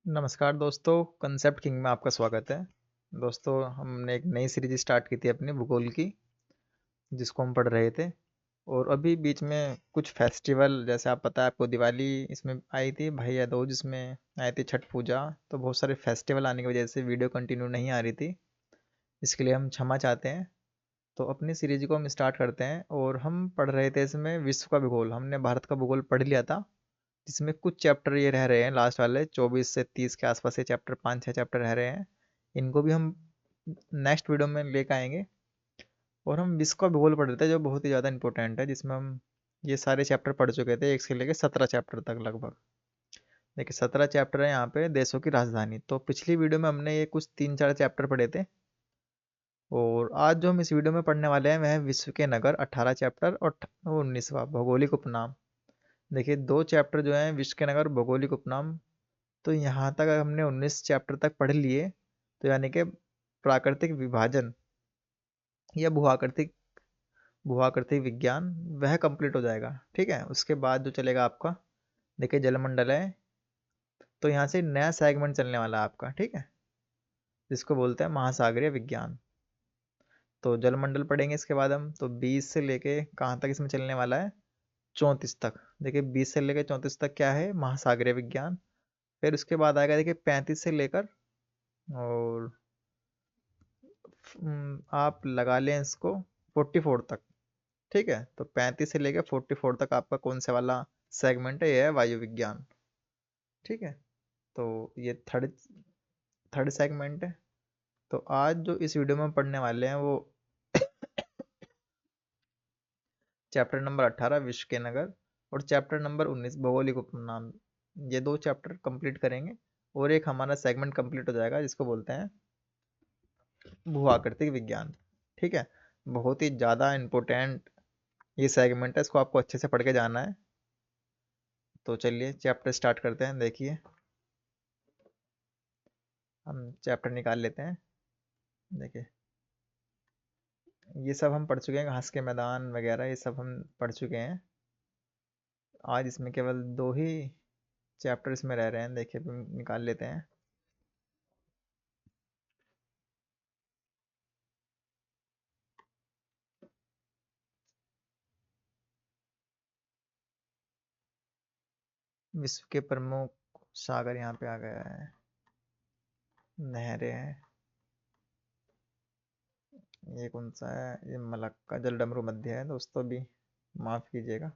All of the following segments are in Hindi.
नमस्कार दोस्तों, कंसेप्ट किंग में आपका स्वागत है। दोस्तों, हमने एक नई सीरीज स्टार्ट की थी अपनी भूगोल की, जिसको हम पढ़ रहे थे। और अभी बीच में कुछ फेस्टिवल, जैसे आप पता है आपको, दिवाली इसमें आई थी, भैया दूज इसमें आई थी, छठ पूजा। तो बहुत सारे फेस्टिवल आने की वजह से वीडियो कंटिन्यू नहीं आ रही थी। इसके लिए हम क्षमा चाहते हैं। तो अपनी सीरीज को हम स्टार्ट करते हैं। और हम पढ़ रहे थे इसमें विश्व का भूगोल, हमने भारत का भूगोल पढ़ लिया था, जिसमें कुछ चैप्टर ये रह रहे हैं, लास्ट वाले 24 से 30 के आसपास ये चैप्टर, 5-6 चैप्टर रह रहे हैं। इनको भी हम नेक्स्ट वीडियो में लेकर आएंगे। और हम विश्व का भूगोल पढ़ रहे थे, जो बहुत ही ज़्यादा इंपॉर्टेंट है, जिसमें हम ये सारे चैप्टर पढ़ चुके थे, 1 से लेकर 17 चैप्टर तक लगभग। देखिए, 17 चैप्टर है यहाँ पे, देशों की राजधानी। तो पिछली वीडियो में हमने ये कुछ 3-4 चैप्टर पढ़े थे। और आज जो हम इस वीडियो में पढ़ने वाले हैं वह है विश्व के नगर, 18 चैप्टर, और 19वां भौगोलिक उपनाम। देखिए, 2 चैप्टर जो हैं विश्व के नगर, भौगोलिक उपनाम, तो यहाँ तक हमने 19 चैप्टर तक पढ़ लिए। तो यानी कि प्राकृतिक विभाजन या भूआकृतिक भूआकृतिक विज्ञान वह कंप्लीट हो जाएगा। ठीक है, उसके बाद जो चलेगा आपका, देखिए, जलमंडल है। तो यहाँ से नया सेगमेंट चलने वाला है आपका, ठीक है, जिसको बोलते हैं महासागरीय विज्ञान। तो जलमंडल पढ़ेंगे इसके बाद हम। तो 20 से लेके कहाँ तक इसमें चलने वाला है, 34 तक। देखिए, 20 से लेके 34 तक क्या है, महासागरीय विज्ञान। फिर उसके बाद आएगा, देखिए, 35 से लेकर, और आप लगा लें इसको 44 तक। ठीक है, तो 35 से लेकर 44 तक आपका कौन से वाला सेगमेंट है, ये है वायु विज्ञान। ठीक है, तो ये थर्ड थर्ड सेगमेंट है। तो आज जो इस वीडियो में हम पढ़ने वाले हैं वो चैप्टर नंबर 18 विश्व के नगर, और चैप्टर नंबर 19 भौगोलिक उपनाम। ये 2 चैप्टर कंप्लीट करेंगे, और एक हमारा सेगमेंट कंप्लीट हो जाएगा, जिसको बोलते हैं भू आकृतिक विज्ञान। ठीक है, बहुत ही ज़्यादा इम्पोर्टेंट ये सेगमेंट है, इसको आपको अच्छे से पढ़ के जाना है। तो चलिए चैप्टर स्टार्ट करते हैं। देखिए, हम चैप्टर निकाल लेते हैं। देखिए, ये सब हम पढ़ चुके हैं, घास के मैदान वगैरह ये सब हम पढ़ चुके हैं। आज इसमें केवल 2 ही चैप्टर इसमें रह रहे हैं। देखिए, हम निकाल लेते हैं। विश्व के प्रमुख सागर यहाँ पे आ गया है, नहरें हैं। ये कौन सा है, ये मलक्का जलडमरू मध्य है दोस्तों, भी माफ़ कीजिएगा।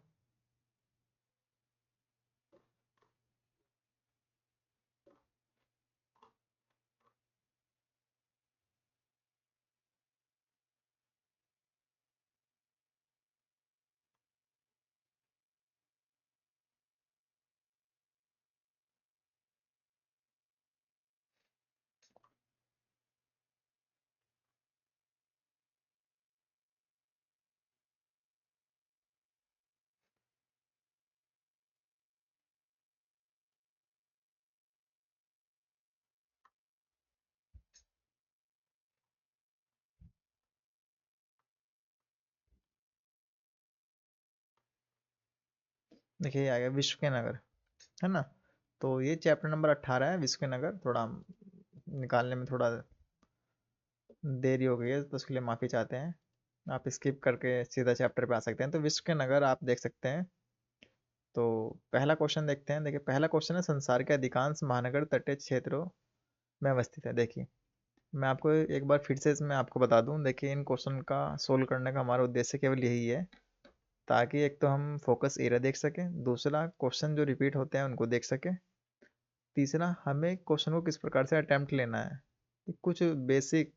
देखिए, ये आ गया विश्व के नगर, है ना। तो ये चैप्टर नंबर 18 है, विश्व के नगर। थोड़ा निकालने में थोड़ा देरी हो गई है, तो उसके लिए माफ़ी चाहते हैं। आप स्किप करके सीधा चैप्टर पे आ सकते हैं। तो विश्व के नगर आप देख सकते हैं। तो पहला क्वेश्चन देखते हैं। देखिए, पहला क्वेश्चन है, संसार के अधिकांश महानगर तटीय क्षेत्रों में अवस्थित है। देखिए, मैं आपको एक बार फिर से इसमें आपको बता दूं। देखिए, इन क्वेश्चन का सोल्व करने का हमारा उद्देश्य केवल यही है, ताकि एक तो हम फोकस एरिया देख सकें, दूसरा क्वेश्चन जो रिपीट होते हैं उनको देख सकें, तीसरा हमें क्वेश्चन को किस प्रकार से अटेम्प्ट लेना है, कुछ बेसिक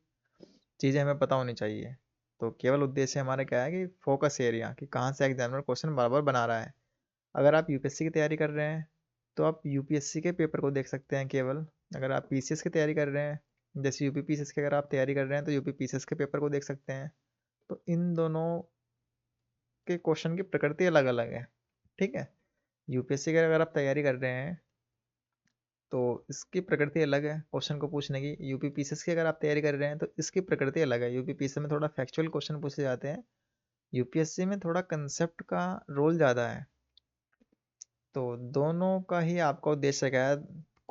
चीज़ें हमें पता होनी चाहिए। तो केवल उद्देश्य हमारा क्या है कि फोकस एरिया, कि कहाँ से एग्जामिनर क्वेश्चन बार बार बना रहा है। अगर आप यूपीएससी की तैयारी कर रहे हैं तो आप यूपीएससी के पेपर को देख सकते हैं केवल। अगर आप पीसीएस की तैयारी कर रहे हैं, जैसे यूपी पीसीएस की अगर आप तैयारी कर रहे हैं, तो यूपी पीसीएस के पेपर को देख सकते हैं। तो इन दोनों के क्वेश्चन की प्रकृति अलग अलग है। ठीक है, यूपीएससी की अगर आप तैयारी कर रहे हैं तो इसकी प्रकृति अलग है क्वेश्चन को पूछने की। यूपी पीसीएस की अगर आप तैयारी कर रहे हैं तो इसकी प्रकृति अलग है। यूपी पीसीएस में थोड़ा फैक्चुअल क्वेश्चन पूछे जाते हैं, यूपीएससी में थोड़ा कंसेप्ट का रोल ज़्यादा है। तो दोनों का ही आपका उद्देश्य क्या है,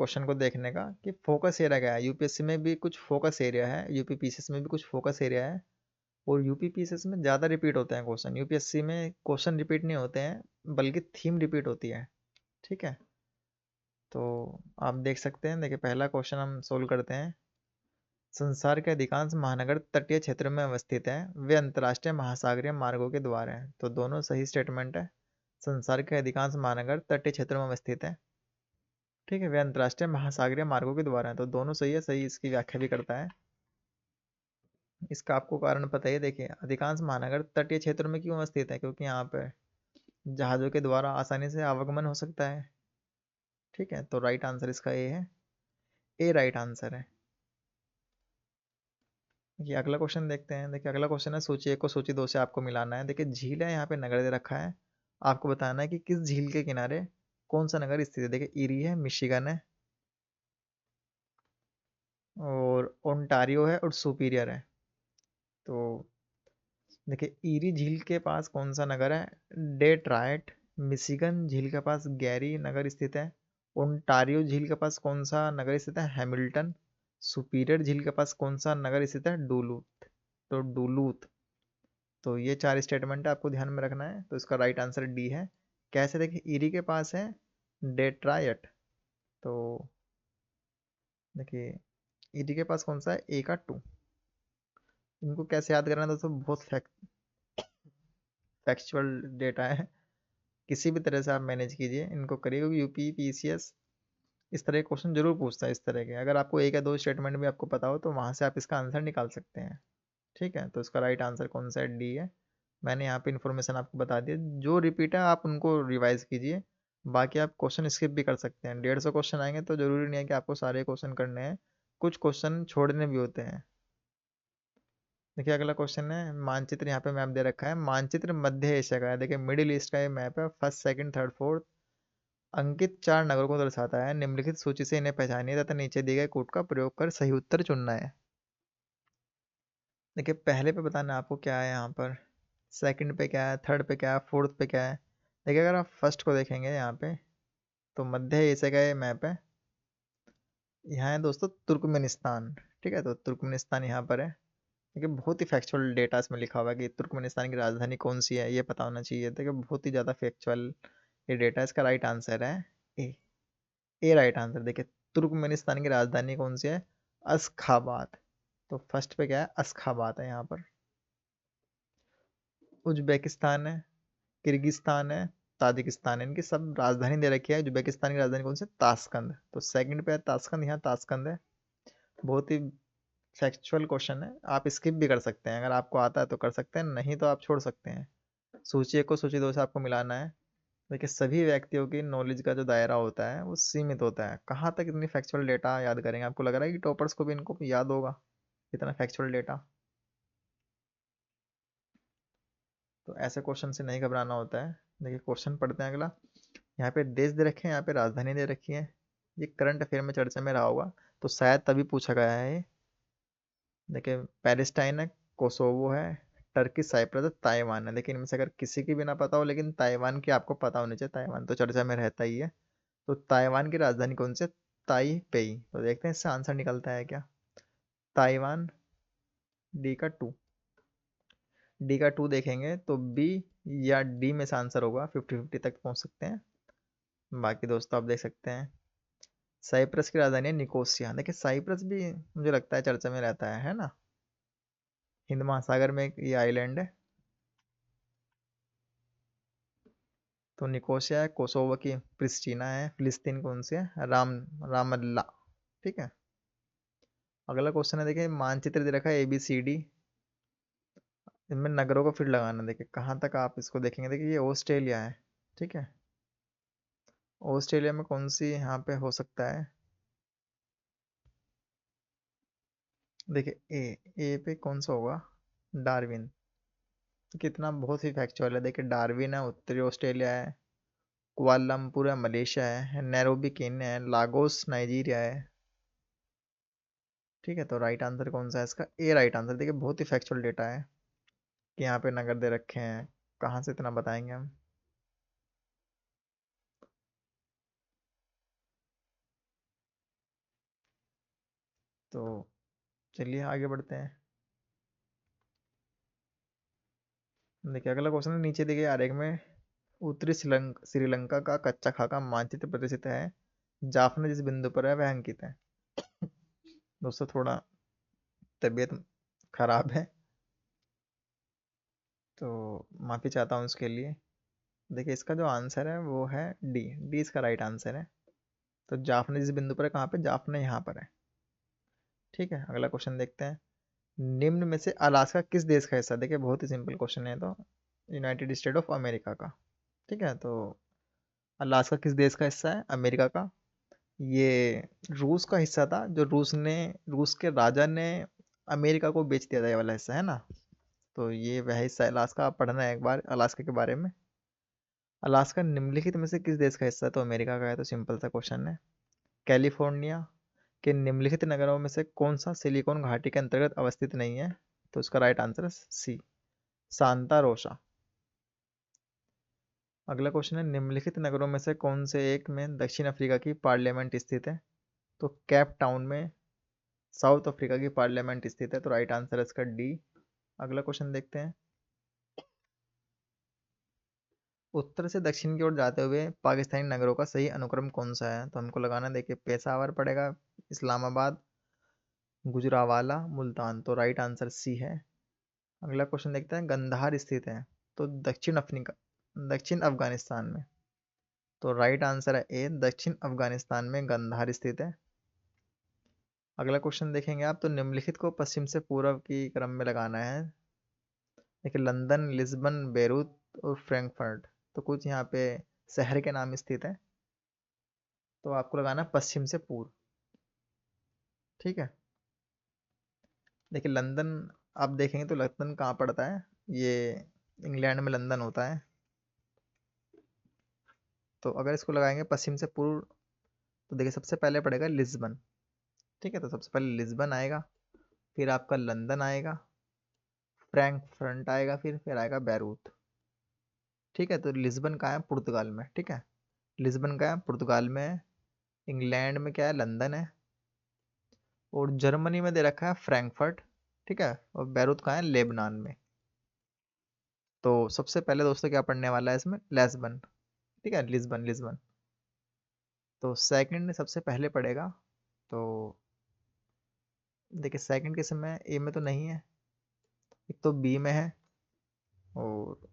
क्वेश्चन को देखने का कि फोकस एरिया क्या है। यूपीएससी में भी कुछ फोकस एरिया है, यूपी पीसीएस में भी कुछ फोकस एरिया है, और यूपी पीसीएस में ज़्यादा रिपीट होते हैं क्वेश्चन। यूपीएससी में क्वेश्चन रिपीट नहीं होते हैं, बल्कि थीम रिपीट होती है। ठीक है, तो आप देख सकते हैं। देखिए पहला क्वेश्चन हम सोल्व करते हैं। संसार के अधिकांश महानगर तटीय क्षेत्रों में अवस्थित हैं, वे अंतर्राष्ट्रीय महासागरीय मार्गों के द्वार हैं। तो दोनों सही स्टेटमेंट है। संसार के अधिकांश महानगर तटीय क्षेत्रों में अवस्थित हैं। ठीक है, वे अंतर्राष्ट्रीय महासागरीय मार्गों के द्वारा हैं। तो दोनों सही है, सही इसकी व्याख्या भी करता है। इसका आपको कारण पता ही है। देखिए अधिकांश महानगर तटीय क्षेत्रों में क्यों अवस्थित है, क्योंकि यहाँ पे जहाज़ों के द्वारा आसानी से आवागमन हो सकता है। ठीक है, तो राइट आंसर इसका ए है। ए राइट आंसर है। ये अगला क्वेश्चन देखते हैं। देखिए अगला क्वेश्चन है, सूची 1 को सूची 2 से आपको मिलाना है। देखिए झील है, यहाँ पे नगर दे रखा है। आपको बताना है कि किस झील के किनारे कौन सा नगर स्थित है। देखिए इरी है, मिशिगन है, और ओंटारियो है, और सुपीरियर है। तो देखिए ईरी झील के पास कौन सा नगर है, डेट्रायट। मिशिगन झील के पास गैरी नगर स्थित है। ओंटारियो झील के पास कौन सा नगर स्थित है, हैमिल्टन। सुपीरियर झील के पास कौन सा नगर स्थित है, डुलूथ। तो डुलूथ। तो ये 4 स्टेटमेंट आपको ध्यान में रखना है। तो इसका राइट आंसर डी है। कैसे, देखिए ईरी के पास है डेट्रायट। तो देखिए ईरी के पास कौन सा है, ए का 2। इनको कैसे याद करना है दोस्तों, बहुत फैक्चुअल डेटा है। किसी भी तरह से आप मैनेज कीजिए इनको करिए, क्योंकि यूपी पीसीएस इस तरह के क्वेश्चन जरूर पूछता है। इस तरह के अगर आपको एक या दो स्टेटमेंट भी आपको पता हो तो वहां से आप इसका आंसर निकाल सकते हैं। ठीक है, तो इसका राइट आंसर कौन सा है, डी है। मैंने यहाँ पे इन्फॉर्मेशन आपको बता दी। जो रिपीट है आप उनको रिवाइज कीजिए, बाकी आप क्वेश्चन स्किप भी कर सकते हैं। 150 क्वेश्चन आएंगे तो जरूरी नहीं है कि आपको सारे क्वेश्चन करने हैं, कुछ क्वेश्चन छोड़ने भी होते हैं। देखिए अगला क्वेश्चन है, मानचित्र यहाँ पे मैप दे रखा है। मानचित्र मध्य एशिया का है। देखिए मिडिल ईस्ट का ये मैप है, फर्स्ट सेकंड थर्ड फोर्थ। अंकित 4 नगरों को दर्शाता है। निम्नलिखित सूची से इन्हें पहचानिए तथा नीचे दिए गए कोड का प्रयोग कर सही उत्तर चुनना है। देखिए पहले पे बताना है आपको क्या है यहाँ पर, सेकंड पे क्या है, थर्ड पे क्या है, फोर्थ पे क्या है। देखिए अगर आप फर्स्ट को देखेंगे यहाँ पे, तो मध्य एशिया का ये मैप है। यहाँ है दोस्तों तुर्कमेनिस्तान। ठीक है, तो तुर्कमेनिस्तान यहाँ पर है। देखिए बहुत ही फैक्चुअल डेटा इसमें लिखा हुआ है कि तुर्कमेनिस्तान की राजधानी कौन सी है, ये पता होना चाहिए। देखिए बहुत ही ज़्यादा फैक्चुअल ये डेटा। इसका राइट आंसर है ए। ए राइट आंसर। देखिए तुर्कमेनिस्तान की राजधानी कौन सी है, अशखाबाद। तो फर्स्ट पे क्या है, अशखाबाद है यहाँ पर। उज्बेकिस्तान है, किर्गिस्तान है, ताजिकिस्तान है, इनकी सब राजधानी दे रखी है। उज्बेकिस्तान की राजधानी कौन सी है, ताशकंद। तो सेकंड पे है ताशकंद, यहाँ ताशकंद है। बहुत ही फैक्चुअल क्वेश्चन है, आप स्किप भी कर सकते हैं। अगर आपको आता है तो कर सकते हैं, नहीं तो आप छोड़ सकते हैं। सूची 1 को सूची 2 से आपको मिलाना है। देखिए सभी व्यक्तियों की नॉलेज का जो दायरा होता है वो सीमित होता है। कहाँ तक इतनी फैक्चुअल डेटा याद करेंगे, आपको लग रहा है कि टॉपर्स को भी इनको याद होगा इतना फैक्चुअल डेटा। तो ऐसे क्वेश्चन से नहीं घबराना होता है। देखिए क्वेश्चन पढ़ते हैं अगला। यहाँ पे देश दे रखे हैं, यहाँ पे राजधानी दे रखी है। ये करंट अफेयर में चर्चा में रहा होगा, तो शायद तभी पूछा गया है ये। देखिए पैलेस्टाइन है, कोसोवो है, टर्की, साइप्रस है, ताइवान है। लेकिन इनमें से अगर किसी की भी ना पता हो, लेकिन ताइवान की आपको पता होनी चाहिए। ताइवान तो चर्चा में रहता ही है। तो ताइवान की राजधानी कौन सी है, ताइपेई। तो देखते हैं इससे आंसर निकलता है क्या। ताइवान, डी का 2। डी का 2 देखेंगे तो बी या डी में से आंसर होगा। 50-50 तक पहुंच सकते हैं। बाकी दोस्तों आप देख सकते हैं, साइप्रस की राजधानी है निकोसिया। देखिए साइप्रस भी मुझे लगता है चर्चा में रहता है ना। हिंद महासागर में ये आइलैंड है। तो निकोसिया है, कोसोवो की प्रिस्टीना है, फिलिस्तीन कौन सी है, रामल्ला। ठीक है, अगला क्वेश्चन है। देखिए मानचित्र दे रखा है ABCD, इनमें नगरों को फिर लगाना। देखिए कहाँ तक आप इसको देखेंगे। देखिए ये ऑस्ट्रेलिया है। ठीक है, ऑस्ट्रेलिया में कौन सी यहाँ पे हो सकता है। देखिए ए पे कौन सा होगा, डार्विन। कितना बहुत ही फैक्चुअल है। देखिए डार्विन है, उत्तरी ऑस्ट्रेलिया है। कुआलालंपुर है, मलेशिया है। नैरोबी केन्या है। लागोस नाइजीरिया है। ठीक है, तो राइट आंसर कौन सा है इसका, ए राइट आंसर। देखिए बहुत ही फैक्चुअल डेटा है कि यहाँ पे नगर दे रखे हैं, कहाँ से इतना बताएंगे हम। तो चलिए आगे बढ़ते हैं। देखिए अगला क्वेश्चन है, नीचे दिए गए आरेख में उत्तरी श्रीलंका का कच्चा खाका मानचित्र प्रदर्शित है, जाफना जिस बिंदु पर है वह अंकित है। दोस्तों थोड़ा तबीयत खराब है, तो माफ़ी चाहता हूँ उसके लिए। देखिए इसका जो आंसर है वो है डी, डी इसका राइट आंसर है। तो जाफना जिस बिंदु पर है, कहाँ पे, जाफना यहाँ पर है। ठीक है, अगला क्वेश्चन देखते हैं। निम्न में से अलास्का किस देश का हिस्सा है? देखिए बहुत ही सिंपल क्वेश्चन है, तो यूनाइटेड स्टेट ऑफ अमेरिका का। ठीक है, तो अलास्का किस देश का हिस्सा है? अमेरिका का। ये रूस का हिस्सा था, जो रूस के राजा ने अमेरिका को बेच दिया था, ये वाला हिस्सा है ना। तो ये वह हिस्सा है अलास्का। आप पढ़ना है एक बार अलास्का के बारे में। अलास्का निम्नलिखित में से किस देश का हिस्सा है? तो अमेरिका का है, तो सिंपल सा क्वेश्चन है। कैलिफोर्निया के निम्नलिखित नगरों में से कौन सा सिलिकॉन घाटी के अंतर्गत अवस्थित नहीं है? तो इसका राइट आंसर है सी, सांता रोसा। अगला क्वेश्चन है, निम्नलिखित नगरों में से कौन से एक में दक्षिण अफ्रीका की पार्लियामेंट स्थित है? तो कैप टाउन में साउथ अफ्रीका की पार्लियामेंट स्थित है, तो राइट आंसर है इसका डी। अगला क्वेश्चन देखते हैं। उत्तर से दक्षिण की ओर जाते हुए पाकिस्तानी नगरों का सही अनुक्रम कौन सा है? तो हमको लगाना, देखिए पेशावर पड़ेगा, इस्लामाबाद, गुजरावाला, मुल्तान, तो राइट आंसर सी है। अगला क्वेश्चन देखते हैं, गंधार स्थित है तो दक्षिण अफगानिस्तान में, तो राइट आंसर है ए, दक्षिण अफगानिस्तान में गंधार स्थित है। अगला क्वेश्चन देखेंगे आप, तो निम्नलिखित को पश्चिम से पूर्व की क्रम में लगाना है। देखिए लंदन, लिस्बन, बेरूत और फ्रैंकफर्ट, तो कुछ यहाँ पे शहर के नाम स्थित है, तो आपको लगाना है पश्चिम से पूर्व। ठीक है, देखिए लंदन, आप देखेंगे तो लंदन कहाँ पड़ता है? ये इंग्लैंड में लंदन होता है। तो अगर इसको लगाएंगे पश्चिम से पूर्व, तो देखिए सबसे पहले पड़ेगा लिस्बन। ठीक है, तो सबसे पहले लिस्बन आएगा, फिर आपका लंदन आएगा, फ्रैंकफर्ट आएगा, फिर आएगा बैरूत। ठीक है, तो लिस्बन कहाँ है? पुर्तगाल में। ठीक है, लिस्बन का है, पुर्तगाल में है। इंग्लैंड में क्या है? लंदन है। और जर्मनी में दे रखा है फ्रैंकफर्ट। ठीक है, और बैरूत कहाँ है? लेबनान में। तो सबसे पहले दोस्तों क्या पढ़ने वाला है इसमें? लेस्बन। ठीक है, लिस्बन, लिस्बन। तो सेकंड सबसे पहले पड़ेगा, तो देखिए सेकंड किस में है? ए में तो नहीं है, एक तो बी में है, और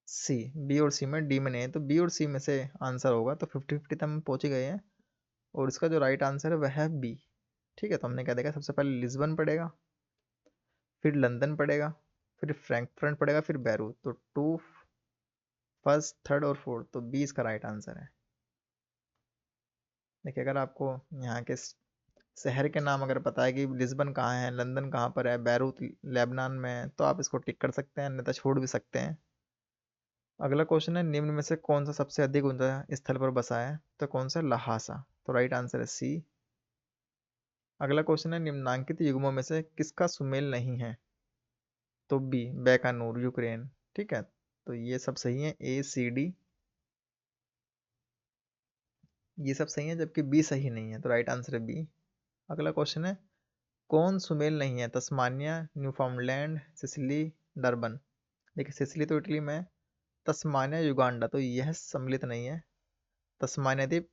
सी, बी और सी में, डी में नहीं है, तो बी और सी में से आंसर होगा। तो 50-50 तक हम पहुंच ही गए हैं, और इसका जो राइट आंसर है वह है बी। ठीक है, तो हमने क्या देखा, सबसे पहले लिस्बन पड़ेगा, फिर लंदन पड़ेगा, फिर फ्रैंकफर्ट पड़ेगा, फिर बैरूत। तो टू, फर्स्ट, थर्ड और फोर्थ, तो बी इसका राइट आंसर है। देखिए अगर आपको यहाँ के शहर के नाम अगर पता है कि लिस्बन कहाँ है, लंदन कहाँ पर है, बैरूत लेबनान में है, तो आप इसको टिक कर सकते हैं, अन्यथा छोड़ भी सकते हैं। अगला क्वेश्चन है, निम्न में से कौन सा सबसे अधिक ऊंचा स्थल पर बसा है? तो कौन सा? लहासा, तो राइट आंसर है सी। अगला क्वेश्चन है, निम्नांकित युग्मों में से किसका सुमेल नहीं है? तो बी, बैकानूर, यूक्रेन। ठीक है, तो ये सब सही है, ए सी डी ये सब सही है, जबकि बी सही नहीं है, तो राइट आंसर है बी। अगला क्वेश्चन है, कौन सुमेल नहीं है? Tasmania, Newfoundland, Sicily, Durban. देखिए सिसिली तो इटली में है, तस्मानिया युगांडा, तो यह सम्मिलित नहीं है। तस्मानिया द्वीप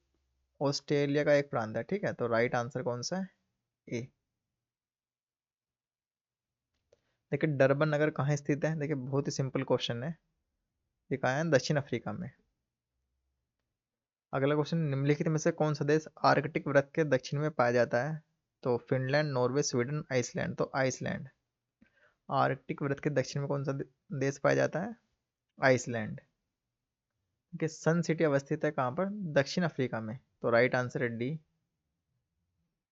ऑस्ट्रेलिया का एक प्रांत है। ठीक है, तो राइट आंसर कौन सा है? ए। देखिए डरबन नगर कहाँ स्थित है? देखिए बहुत ही सिंपल क्वेश्चन है, ये कहाँ है? दक्षिण अफ्रीका में। अगला क्वेश्चन, निम्नलिखित में से कौन सा देश आर्कटिक वृत्त के दक्षिण में पाया जाता है? तो फिनलैंड, नॉर्वे, स्वीडन, आइसलैंड, तो आइसलैंड। आर्कटिक वृत्त के दक्षिण में कौन सा देश पाया जाता है? आइसलैंड। कि सन सिटी अवस्थित है कहाँ पर? दक्षिण अफ्रीका में, तो राइट आंसर है डी।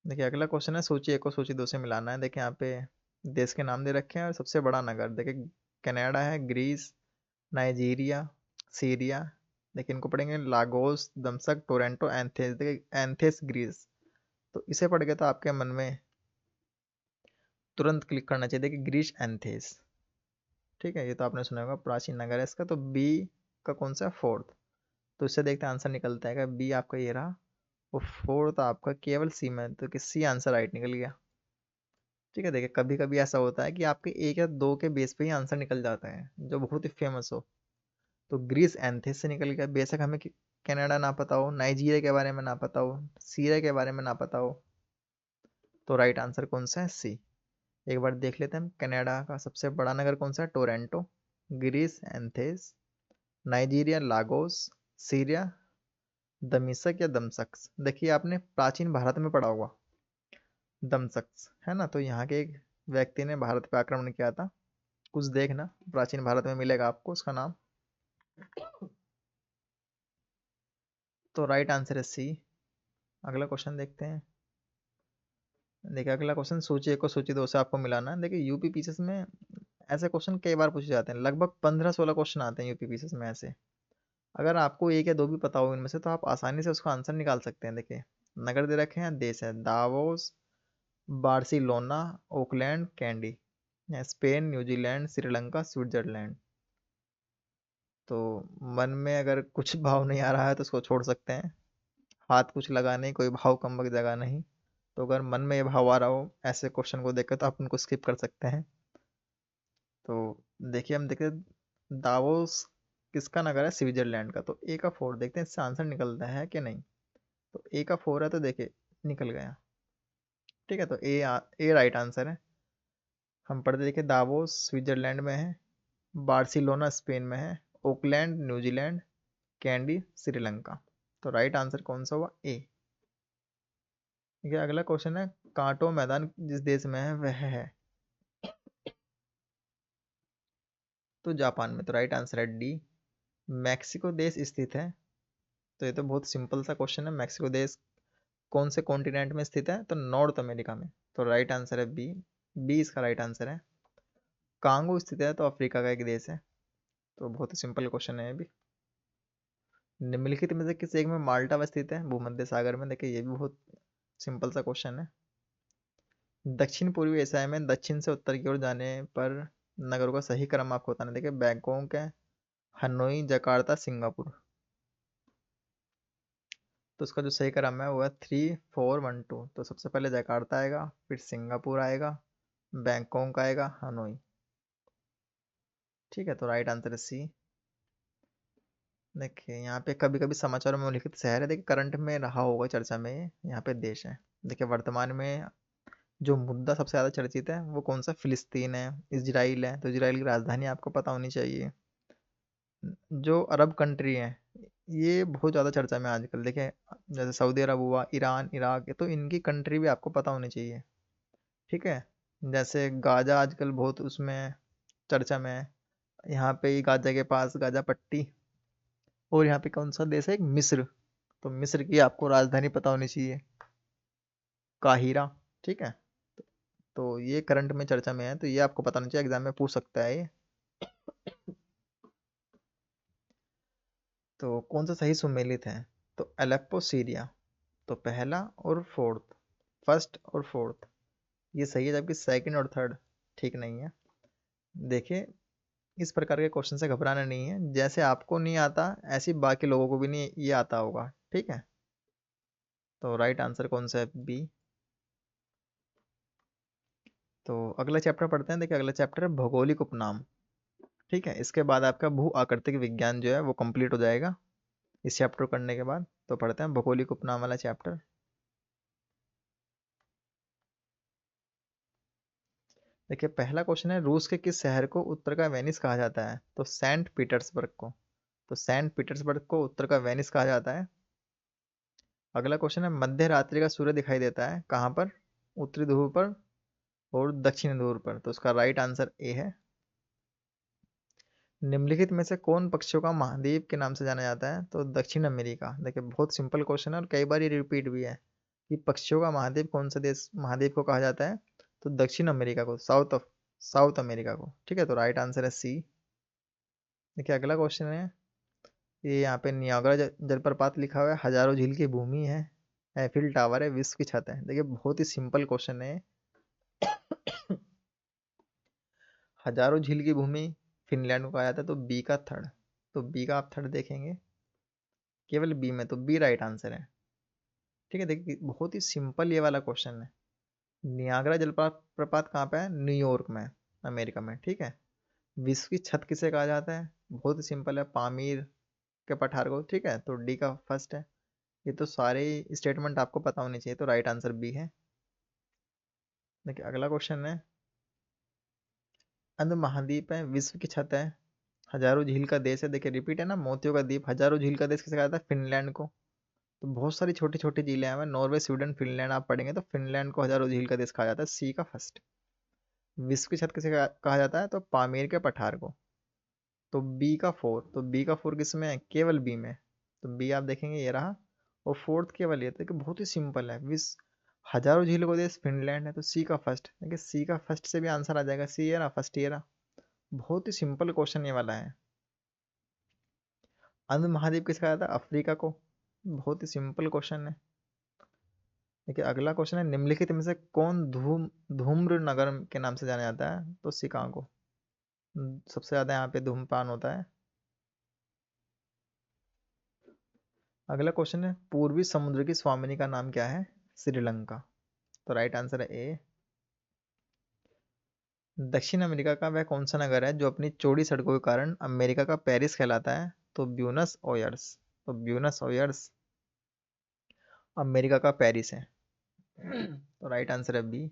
देखिए अगला क्वेश्चन है, सूची एक को सूची दो से मिलाना है। देखिए यहाँ पे देश के नाम दे रखे हैं और सबसे बड़ा नगर, देखिए कनाडा है, ग्रीस, नाइजीरिया, सीरिया। देखिए इनको पढ़ेंगे, लागोस, दमसक, टोरंटो, एंथेस। देखिए एंथेस ग्रीस, तो इसे पढ़ के तो आपके मन में तुरंत क्लिक करना चाहिए। देखिए ग्रीस एंथेस। ठीक है, ये तो आपने सुना होगा, प्राचीन नगर है इसका। तो बी का कौन सा? फोर्थ। तो इससे देखते हैं आंसर निकलता है, बी आपका ये रहा, और फोर्थ आपका केवल सी में, तो कि सी आंसर राइट निकल गया। ठीक है, देखिए कभी कभी ऐसा होता है कि आपके एक या दो के बेस पे ही आंसर निकल जाता है जो बहुत ही फेमस हो। तो ग्रीस एंथेस से निकल गया, बेशक हमें कनाडा ना पता हो, नाइजीरिया के बारे में ना पता हो, सीरिया के बारे में ना पता हो। तो राइट आंसर कौन सा है? सी। एक बार देख लेते हैं, कनाडा का सबसे बड़ा नगर कौन सा है? टोरंटो। ग्रीस एंथेस। Nigeria Lagos. सीरिया दमिश्क या दमशक। देखिए आपने प्राचीन भारत में पढ़ा होगा दमशक, है ना? तो यहाँ के एक व्यक्ति ने भारत पे आक्रमण किया था। कुछ देखना प्राचीन भारत में मिलेगा आपको उसका नाम। तो राइट आंसर है सी। अगला क्वेश्चन देखते हैं। देखिए अगला क्वेश्चन सूची एक को सूची दो से आपको मिलाना है। देखिए यूपी पीसीएस में ऐसे क्वेश्चन कई बार पूछे जाते हैं, लगभग 15-16 क्वेश्चन आते हैं यूपी पीसीएस में ऐसे। अगर आपको एक या दो भी पता हो इनमें से तो आप आसानी से उसका आंसर निकाल सकते हैं। देखिए नगर दे रखे हैं, देश है Davos, Barcelona, Oakland, candy, Spain, New Zealand, Sri Lanka, Switzerland. तो मन में अगर कुछ भाव नहीं आ रहा है तो उसको छोड़ सकते हैं। हाथ कुछ लगा नहीं, कोई भाव कम जगह नहीं। तो अगर मन में ये भाव आ रहा हो ऐसे क्वेश्चन को देखकर तो आप उनको स्किप कर सकते हैं। तो देखिए हम देखते हैं दावोस किसका नगर है? स्विट्जरलैंड का। तो ए का फोर देखते हैं इससे आंसर निकलता है कि नहीं। तो ए का फोर है तो देखिए निकल गया। ठीक है, तो ए राइट आंसर है। हम पढ़ते देखिए दावोस स्विट्जरलैंड में है, बार्सिलोना स्पेन में है, ओकलैंड न्यूजीलैंड, कैंडी श्रीलंका। तो राइट आंसर कौन सा हुआ? ए। ठीक है, अगला क्वेश्चन है कांटो मैदान जिस देश में है वह है? तो जापान में। तो राइट आंसर है डी, मैक्सिको देश स्थित है। तो ये तो बहुत सिंपल सा क्वेश्चन है, मैक्सिको देश कौन से कॉन्टिनेंट में स्थित है? तो नॉर्थ अमेरिका में। तो राइट आंसर है बी, बी इसका राइट आंसर है। कांगो स्थित है तो अफ्रीका का एक देश है। तो बहुत ही सिंपल क्वेश्चन है ये भी। निम्नलिखित में से किस एक में माल्टा स्थित है? भूमध्य सागर में। देखिए ये भी बहुत सिंपल सा क्वेश्चन है। दक्षिण पूर्वी एशिया में दक्षिण से उत्तर की ओर जाने पर नगरों का सही क्रम आपको बताना। देखिए बैंकॉक है, हनोई, जकार्ता, सिंगापुर। तो उसका जो सही क्रम है वो है 3-4-1-2। तो सबसे पहले जकार्ता आएगा, फिर सिंगापुर आएगा, बैंकॉक आएगा, हनोई। ठीक है, तो राइट आंसर है सी। देखिए यहाँ पे कभी कभी समाचारों में उल्लिखित शहर है, देखिए करंट में रहा होगा चर्चा में यहाँ पे देश है। देखिए वर्तमान में जो मुद्दा सबसे ज़्यादा चर्चित है वो कौन सा? फिलिस्तीन है, इजराइल है। तो इजराइल की राजधानी आपको पता होनी चाहिए। जो अरब कंट्री है ये बहुत ज़्यादा चर्चा में आजकल। देखिए जैसे सऊदी अरब हुआ, ईरान, इराक, तो इनकी कंट्री भी आपको पता होनी चाहिए। ठीक है, जैसे गाजा आजकल बहुत उसमें चर्चा में है। यहाँ पे ही गाजा के पास गाजा पट्टी। और यहाँ पे कौन सा देश है? एक मिस्र। तो मिस्र की आपको राजधानी पता होनी चाहिए, काहिरा। ठीक है, तो ये करंट में चर्चा में है तो ये आपको पता होना चाहिए, एग्जाम में पूछ सकता है ये। तो कौन सा सही सुमेलित है? तो अलेप्पो सीरिया। तो पहला और फोर्थ, फर्स्ट और फोर्थ ये सही है, जबकि सेकंड और थर्ड ठीक नहीं है। देखिए इस प्रकार के क्वेश्चन से घबराना नहीं है, जैसे आपको नहीं आता ऐसे बाकी लोगों को भी नहीं ये आता होगा। ठीक है, तो राइट आंसर कौन सा है? बी। तो अगला चैप्टर पढ़ते हैं। देखिए अगला चैप्टर है भौगोलिक उपनाम। ठीक है, इसके बाद आपका भू आकृतिक विज्ञान जो है वो कंप्लीट हो जाएगा इस चैप्टर को करने के बाद। तो पढ़ते हैं भौगोलिक उपनाम वाला चैप्टर। देखिए पहला क्वेश्चन है रूस के किस शहर को उत्तर का वेनिस कहा जाता है? तो सेंट पीटर्सबर्ग को। तो सेंट पीटर्सबर्ग को उत्तर का वेनिस कहा जाता है। अगला क्वेश्चन है मध्य रात्रि का सूर्य दिखाई देता है कहाँ पर? उत्तरी ध्रुव पर और दक्षिणी ध्रुव पर। तो उसका राइट आंसर ए है। निम्नलिखित में से कौन पक्षियों का महाद्वीप के नाम से जाना जाता है? तो दक्षिण अमेरिका। देखिए बहुत सिंपल क्वेश्चन है और कई बार ये रिपीट भी है कि पक्षियों का महाद्वीप कौन सा देश महाद्वीप को कहा जाता है? तो दक्षिण अमेरिका को, साउथ अमेरिका को। ठीक है, तो राइट आंसर है सी। देखिए अगला क्वेश्चन है, ये यहाँ पे नियाग्रा जलप्रपात लिखा हुआ है, हजारों झील की भूमि है, एफिल टावर है, विश्व की छत है। देखिए बहुत ही सिंपल क्वेश्चन है। हजारों झील की भूमि फिनलैंड को कहा जाता है, तो बी का थर्ड। तो बी का आप थर्ड देखेंगे केवल बी में, तो बी राइट आंसर है। ठीक है, देखिए बहुत ही सिंपल ये वाला क्वेश्चन है। नियाग्रा जलप्रपात कहाँ पे है? न्यूयॉर्क में, अमेरिका में। ठीक है। विश्व की छत किसे कहा जाता है? बहुत ही सिंपल है, पामीर के पठार को। ठीक है, तो डी का फर्स्ट है। ये तो सारे स्टेटमेंट आपको पता होने चाहिए, तो राइट आंसर बी है। देखिए अगला क्वेश्चन है, अंध महाद्वीप है, विश्व की छत है, हजारों झील का देश है। देखिए रिपीट है ना, मोतियों का द्वीप, हजारों झील का देश किसे कहा जाता है? फिनलैंड को। तो बहुत सारी छोटी छोटी झीलें हैं, नॉर्वे, स्वीडन, फिनलैंड आप पढ़ेंगे तो फिनलैंड को हजारों झील का देश कहा जाता है। सी का फर्स्ट। विश्व की छत किसे कहा जाता है? तो पामीर के पठार को। तो बी का फोर, तो बी का फोर किस में है? केवल बी में। तो बी आप देखेंगे ये रहा, और फोर्थ केवल ये। तो बहुत ही सिंपल है, विश्व हजारों झीलों का देश फिनलैंड है, तो सी का फर्स्ट। देखिए सी का फर्स्ट से भी आंसर आ जाएगा, सी है ना फर्स्ट, ये रहा। बहुत ही सिंपल क्वेश्चन ये वाला है। अंध महाद्वीप किसका आता है? अफ्रीका को। बहुत ही सिंपल क्वेश्चन है। देखिए अगला क्वेश्चन है, निम्नलिखित में से कौन धूम्र नगर के नाम से जाना जाता है? तो शिकागो। सबसे ज्यादा यहाँ पे धूम्रपान होता है। अगला क्वेश्चन है, पूर्वी समुद्र की स्वामिनी का नाम क्या है? श्रीलंका। तो राइट आंसर है ए। दक्षिण अमेरिका का वह कौन सा नगर है जो अपनी चौड़ी सड़कों के कारण अमेरिका का पेरिस कहलाता है? तो ब्यूनस ओयर्स। तो ब्यूनस ओयर्स अमेरिका का पेरिस है। तो राइट आंसर है बी।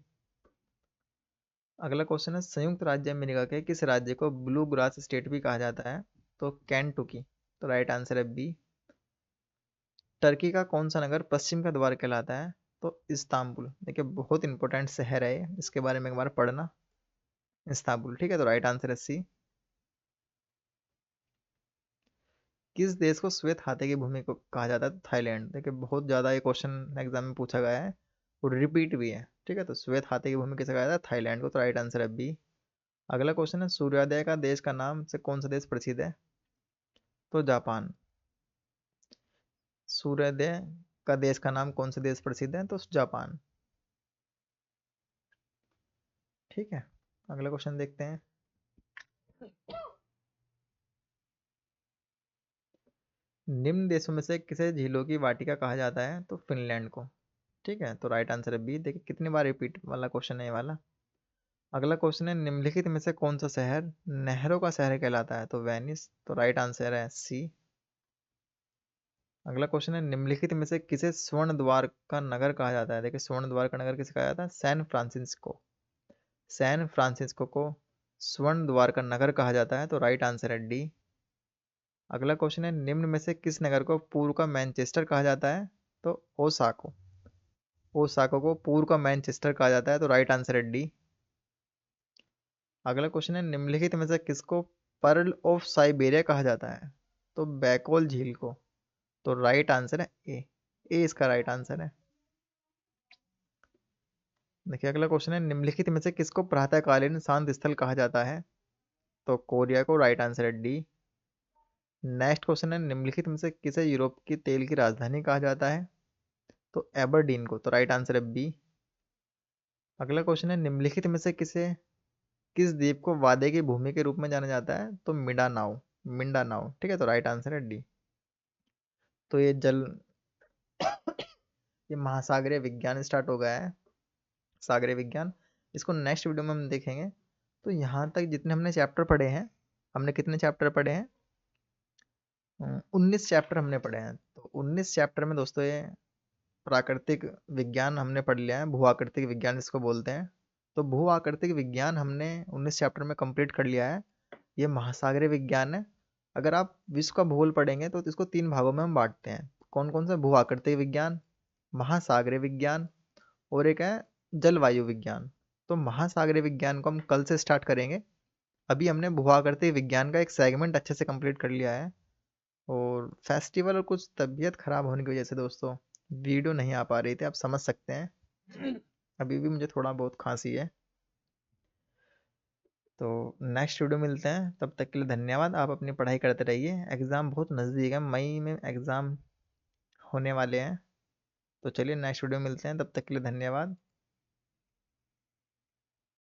अगला क्वेश्चन है, संयुक्त राज्य अमेरिका के किस राज्य को ब्लू ग्रास स्टेट भी कहा जाता है? तो केंटुकी। तो राइट आंसर है बी। टर्की का कौन सा नगर पश्चिम का द्वार कहलाता है? तो इस्तांबुल। देखिए बहुत इंपॉर्टेंट शहर है ये, इसके बारे में एक बार पढ़ना। इस्तांबुल। ठीक है, तो राइट आंसर है सी। किस देश को श्वेत हाथे की भूमि को कहा जाता है? तो थाईलैंड। देखिए बहुत ज्यादा ये क्वेश्चन एग्जाम में पूछा गया है और रिपीट भी है। ठीक है, तो श्वेत हाथे की भूमि किसे कहा जाता है? थाईलैंड को। तो राइट आंसर है बी। अगला क्वेश्चन है, सूर्योदय का देश का नाम से कौन सा देश प्रसिद्ध है? तो जापान। सूर्योदय का देश का नाम कौन से देश प्रसिद्ध है? तो जापान। ठीक है, अगला क्वेश्चन देखते हैं। निम्न देशों में से किसे झीलों की वाटिका कहा जाता है? तो फिनलैंड को। ठीक है, तो राइट आंसर है बी। देखिए कितनी बार रिपीट वाला क्वेश्चन है ये वाला। अगला क्वेश्चन है, निम्नलिखित में से कौन सा शहर नहरों का शहर कहलाता है? तो वेनिस। तो राइट आंसर है सी। अगला क्वेश्चन है, निम्नलिखित में से किसे स्वर्ण द्वार का नगर कहा जाता है? देखिए स्वर्ण द्वार का नगर किसे कहा जाता है? San Francisco. सैन फ्रांसिस्को को स्वर्ण द्वार का नगर कहा जाता है। तो राइट आंसर है डी। अगला क्वेश्चन है, निम्न में से किस नगर को पूर्व का मैनचेस्टर कहा जाता है? तो ओसाको। ओसाको को पूर्व का मैनचेस्टर कहा जाता है। तो राइट आंसर है डी। अगला क्वेश्चन है, निम्नलिखित में से किसको पर्ल ऑफ साइबेरिया कहा जाता है? तो बैकोल झील को। तो राइट आंसर है ए। ए इसका राइट आंसर है। देखिए अगला क्वेश्चन है, निम्नलिखित में से किसको प्रातःकालीन शांत स्थल कहा जाता है? तो कोरिया को। राइट आंसर है डी। नेक्स्ट क्वेश्चन है, निम्नलिखित में से किसे यूरोप की तेल की राजधानी कहा जाता है? तो एबरडीन को। तो राइट आंसर है बी। अगला क्वेश्चन है, निम्नलिखित में से किस द्वीप को वादे की भूमि के रूप में जाना जाता है? तो मिंडानाओ। मिंडानाओ। ठीक है, तो राइट आंसर है डी। तो ये महासागरीय विज्ञान स्टार्ट हो गया है, सागरीय विज्ञान। इसको नेक्स्ट वीडियो में हम देखेंगे। तो यहाँ तक जितने हमने चैप्टर पढ़े हैं, हमने कितने चैप्टर पढ़े हैं? 19 चैप्टर हमने पढ़े हैं। तो 19 चैप्टर में दोस्तों ये प्राकृतिक विज्ञान हमने पढ़ लिया है, भू आकृतिक विज्ञान जिसको बोलते हैं। तो भू आकृतिक विज्ञान हमने 19 चैप्टर में कंप्लीट कर लिया है। ये महासागरीय विज्ञान है। अगर आप विश्व का भूगोल पढ़ेंगे तो इसको 3 भागों में हम बांटते हैं। कौन कौन सा? भू आकृतिक विज्ञान, महासागरीय विज्ञान, और एक है जलवायु विज्ञान। तो महासागरीय विज्ञान को हम कल से स्टार्ट करेंगे। अभी हमने भू आकृतिक विज्ञान का एक सेगमेंट अच्छे से कंप्लीट कर लिया है। और फेस्टिवल और कुछ तबीयत खराब होने की वजह से दोस्तों वीडियो नहीं आ पा रही थी, आप समझ सकते हैं। अभी भी मुझे थोड़ा बहुत खांसी है। तो नेक्स्ट वीडियो मिलते हैं, तब तक के लिए धन्यवाद। आप अपनी पढ़ाई करते रहिए, एग्ज़ाम बहुत नज़दीक है, मई में एग्ज़ाम होने वाले हैं। तो चलिए नेक्स्ट वीडियो मिलते हैं, तब तक के लिए धन्यवाद।